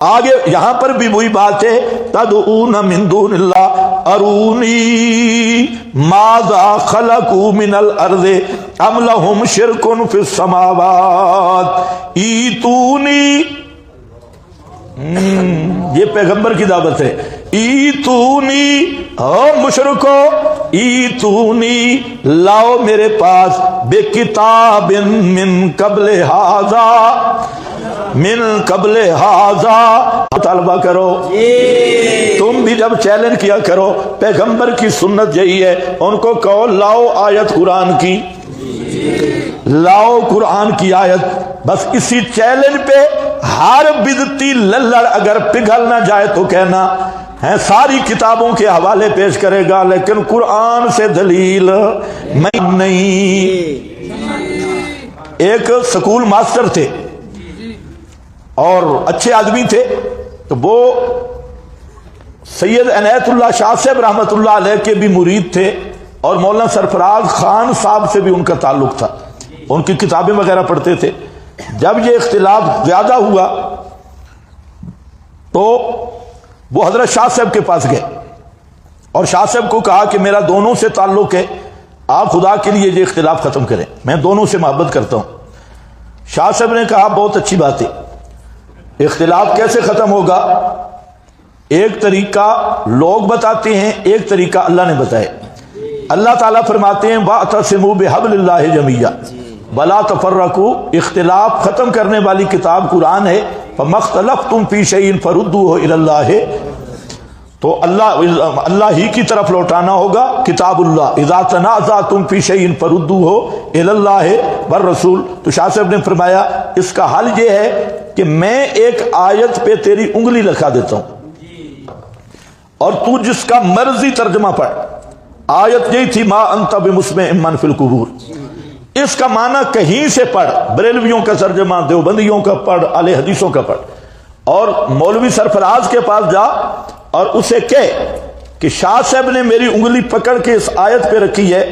آگے یہاں پر بھی وہی بات ہے، تدعون من دون اللہ ارونی ماذا خلقوا من الارض ام لهم شرک فی السماوات ایتونی، یہ پیغمبر کی دعوت ہے، ایتونی او مشرکو، ایتونی لاؤ میرے پاس بے کتاب من قبل ھذا، من قبل ھذا، طالبہ کرو تم بھی جب چیلنج کیا کرو، پیغمبر کی سنت یہی ہے، ان کو کہو لاؤ آیت قرآن کی، لاؤ قرآن کی آیت، بس اسی چیلنج پہ ہر بدعتی للڑ اگر پگھل نہ جائے تو کہنا ہے ساری کتابوں کے حوالے پیش کرے گا لیکن قرآن سے دلیل نہیں۔ ایک سکول ماسٹر تھے اور اچھے آدمی تھے، تو وہ سید عنایت اللہ شاہ صاحب رحمۃ اللہ علیہ کے بھی مرید تھے اور مولانا سرفراز خان صاحب سے بھی ان کا تعلق تھا، ان کی کتابیں وغیرہ پڑھتے تھے۔ جب یہ اختلاف زیادہ ہوا تو وہ حضرت شاہ صاحب کے پاس گئے اور شاہ صاحب کو کہا کہ میرا دونوں سے تعلق ہے، آپ خدا کے لیے یہ اختلاف ختم کریں، میں دونوں سے محبت کرتا ہوں۔ شاہ صاحب نے کہا بہت اچھی بات ہے، اختلاف کیسے ختم ہوگا؟ ایک طریقہ لوگ بتاتے ہیں، ایک طریقہ اللہ نے بتایا۔ اللہ تعالیٰ فرماتے ہیں وَاعْتَصِمُوا بِحَبْلِ اللَّهِ جَمِيعًا وَلَا تَفَرَّقُوا، اختلاف ختم کرنے والی کتاب قرآن ہے، فَمَا اخْتَلَفْتُمْ فِي شَيْءٍ فَرُدُّوهُ إِلَى اللَّهِ، تو اللہ ہی کی طرف لوٹانا ہوگا، کتاب اللہ، اذا تنازعتم فی شیء فردوہ الی اللہ والرسول۔ تو شاہ صاحب نے فرمایا اس کا حل یہ ہے کہ میں ایک آیت پہ تیری انگلی لکھا دیتا ہوں اور تو جس کا مرضی ترجمہ پڑھ، آیت یہی تھی ما انت بمسمع من فی القبور، اس کا معنی کہیں سے پڑھ، بریلویوں کا ترجمہ، دیوبندیوں کا پڑھ، اہل حدیثوں کا پڑھ، اور مولوی سرفراز کے پاس جا اور اسے کہے کہ شاہ صاحب نے میری انگلی پکڑ کے اس آیت پہ رکھی ہے،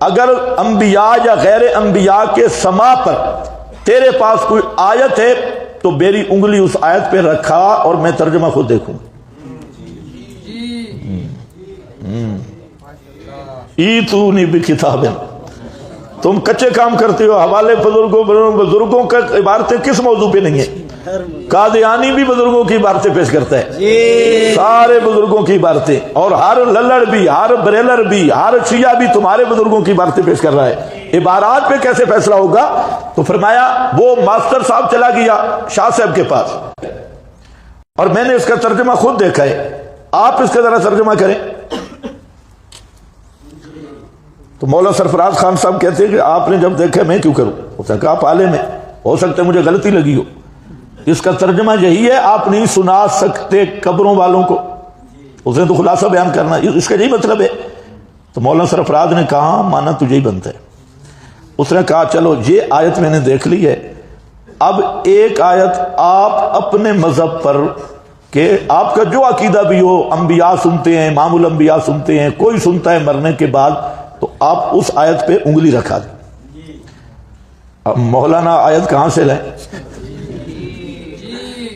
اگر انبیاء یا غیر انبیاء کے سما پر تیرے پاس کوئی آیت ہے تو میری انگلی اس آیت پہ رکھا اور میں ترجمہ خود دیکھوں۔ ایتونی بکتاب، تم کچے کام کرتے ہو، حوالے بزرگوں کا عبارتیں کس موضوع پہ نہیں ہیں؟ قادیانی بھی بزرگوں کی عبارتیں پیش کرتا ہے، سارے بزرگوں کی عبارتیں، اور ہر للڑ بھی، ہر بریلر بھی، ہر شیعہ بھی تمہارے بزرگوں کی عبارتیں پیش کر رہا ہے، عبارات پہ کیسے فیصلہ ہوگا؟ تو فرمایا وہ ماسٹر صاحب چلا گیا شاہ صاحب کے پاس اور میں نے اس کا ترجمہ خود دیکھا ہے، آپ اس کا ذرا ترجمہ کریں۔ تو مولانا سرفراز خان صاحب کہتے ہیں کہ آپ نے جب دیکھا میں کیوں کروں؟ اس نے کہا آپ عالم ہیں، ہو سکتا ہے مجھے غلطی لگی ہو، اس کا ترجمہ یہی ہے آپ نہیں سنا سکتے قبروں والوں کو، اس نے تو خلاصہ بیان کرنا، اس کا یہی مطلب ہے۔ تو مولانا سرفراز نے کہا مانا تجھے ہی بنتا ہے۔ اس نے کہا چلو یہ آیت میں نے دیکھ لی ہے، اب ایک آیت آپ اپنے مذہب پر کہ آپ کا جو عقیدہ بھی ہو، انبیاء سنتے ہیں، امام الانبیاء سنتے ہیں، کوئی سنتا ہے مرنے کے بعد، تو آپ اس آیت پہ انگلی رکھا دیں۔ اب مولانا آیت کہاں سے لائیں؟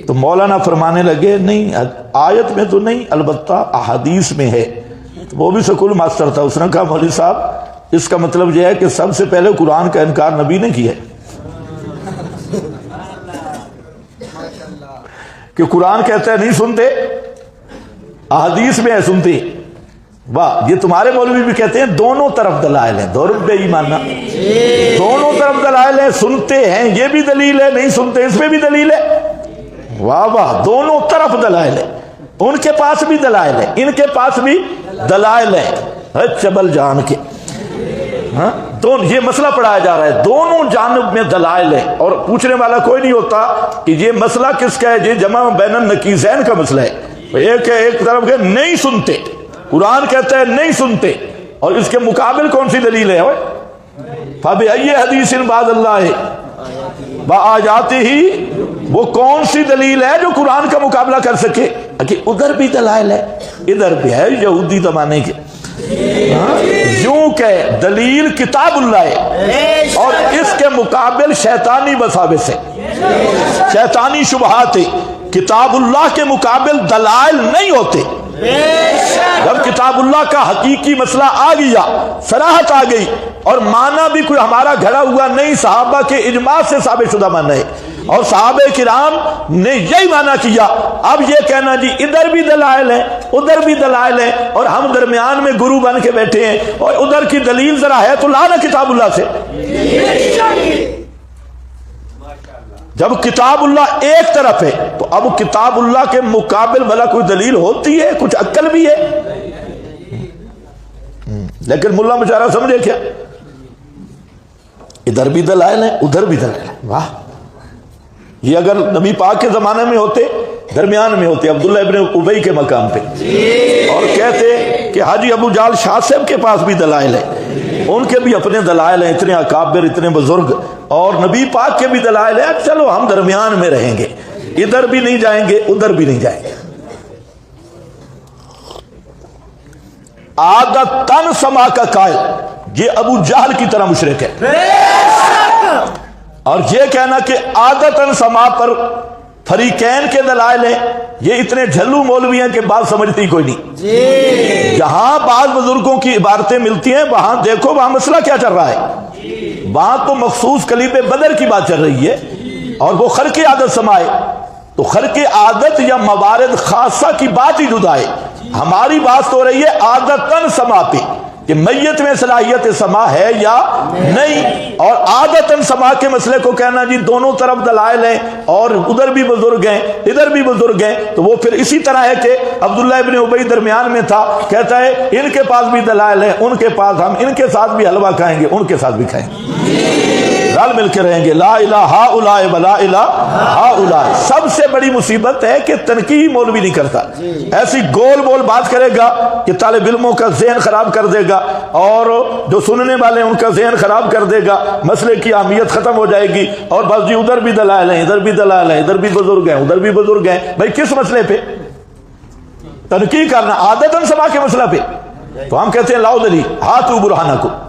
تو مولانا فرمانے لگے نہیں آیت میں تو نہیں، البتہ احادیث میں ہے۔ وہ بھی سکول ماسٹر تھا، اس نے کہا مولوی صاحب اس کا مطلب یہ ہے کہ سب سے پہلے قرآن کا انکار نبی نے کیا ہے، کہ قرآن کہتا ہے نہیں سنتے، احادیث میں ہے سنتے۔ واہ، یہ تمہارے مولوی بھی کہتے ہیں دونوں طرف دلائل ہیں، دو رب ایمانہ، دونوں طرف دلائل ہیں، سنتے ہیں یہ بھی دلیل ہے، نہیں سنتے اس میں بھی دلیل ہے۔ واہ واہ، دونوں طرف دلائل ہے، ان کے پاس بھی دلائل ہے، ان کے پاس بھی دلائل ہے، چبل جان کے یہ مسئلہ پڑھایا جا رہا ہے، دونوں جانب میں دلائل ہے، اور پوچھنے والا کوئی نہیں ہوتا کہ یہ مسئلہ کس کا ہے، یہ جمع بین النقیضین کا مسئلہ ہے۔ ایک طرف کہ نہیں سنتے، قرآن کہتا ہے نہیں سنتے، اور اس کے مقابل کون سی دلیل ہے؟ فَبِأَيِّ حَدِيثٍ بَعْدَ اللَّهِ وَآيَاتِهِ، وہ کون سی دلیل ہے جو قرآن کا مقابلہ کر سکے؟ کہ ادھر بھی دلائل ہے، ادھر بھی ہے، یہودی زمانے کے یوں کہ دلیل کتاب اللہ ہے اور اس کے مقابل شیطانی وساوس ہے، شیطانی شبہات ہے کتاب اللہ کے مقابل دلائل نہیں ہوتے. جب کتاب اللہ کا حقیقی مسئلہ آ گیا، صراحت آ گئی، اور معنی بھی کوئی ہمارا گھڑا ہوا نہیں، صحابہ کے اجماع سے ثابت شدہ معنی ہے، اور صحابہ کرام نے یہی معنی کیا. اب یہ کہنا جی ادھر بھی دلائل ہیں ادھر بھی دلائل ہیں اور ہم درمیان میں گرو بن کے بیٹھے ہیں، اور ادھر کی دلیل ذرا ہے تو لانا کتاب اللہ سے. جب کتاب اللہ ایک طرف ہے تو اب کتاب اللہ کے مقابل بھلا کوئی دلیل ہوتی ہے؟ کچھ عقل بھی ہے؟ لیکن ملا بیچارہ سمجھے کیا، ادھر بھی دلائل ہیں ادھر بھی دلائل ہیں. واہ، یہ اگر نبی پاک کے زمانے میں ہوتے، درمیان میں ہوتے عبداللہ ابن ابی کے مقام پہ، اور کہتے کہ حاجی ابو جہل شاہ صاحب کے پاس بھی دلائل ہیں، ان کے بھی اپنے دلائل ہیں، اتنے اکابر اتنے بزرگ، اور نبی پاک کے بھی دلائل ہیں، چلو ہم درمیان میں رہیں گے، ادھر بھی نہیں جائیں گے ادھر بھی نہیں جائیں گے. عادتاً سما کا قائل یہ ابو جہل کی طرح مشرک ہے، اور یہ کہنا کہ عادتاً سما پر فریقین کے دلائل ہیں، یہ اتنے جھلو مولوی ہیں کہ بات سمجھتی کوئی نہیں. جہاں بعض بزرگوں کی عبارتیں ملتی ہیں وہاں دیکھو وہاں مسئلہ کیا چل رہا ہے. وہاں تو مخصوص کلیب بدر کی بات چل رہی ہے، اور وہ خرق عادت سمائے، تو خرق عادت یا موارد خاصہ کی بات ہی جدا ہے. ہماری بات تو ہو رہی ہے عادتاً سما پہ، کہ میت میں صلاحیت سما ہے یا نہیں، اور عادتاً سما کے مسئلے کو کہنا جی دونوں طرف دلائل ہیں اور ادھر بھی بزرگ ہیں ادھر بھی بزرگ ہیں، تو وہ پھر اسی طرح ہے کہ عبداللہ ابن ابی درمیان میں تھا، کہتا ہے ان کے پاس بھی دلائل ہیں ان کے پاس، ہم ان کے ساتھ بھی حلوہ کھائیں گے ان کے ساتھ بھی کھائیں گے، رل مل کے رہیں گے. لا الہ ہؤلاء ولا الہ ہؤلاء. سب سے بڑی مصیبت ہے کہ تنقیح مولوی نہیں کرتا، ایسی گول بول بات کرے گا کہ طالب علموں کا ذہن خراب کر دے گا، اور جو سننے والے ہیں ان کا ذہن خراب کر دے گا، مسئلے کی اہمیت ختم ہو جائے گی، اور بس جی ادھر بھی دلائل ہیں ادھر بھی دلائل ہیں ادھر بھی بزرگ ہیں ادھر بھی بزرگ ہیں. بھائی کس مسئلے پہ تنقیح کرنا؟ عادتاً سما کے مسئلہ پہ. تو ہم کہتے ہیں لاؤ دلیل، ہاتھو برہانکم.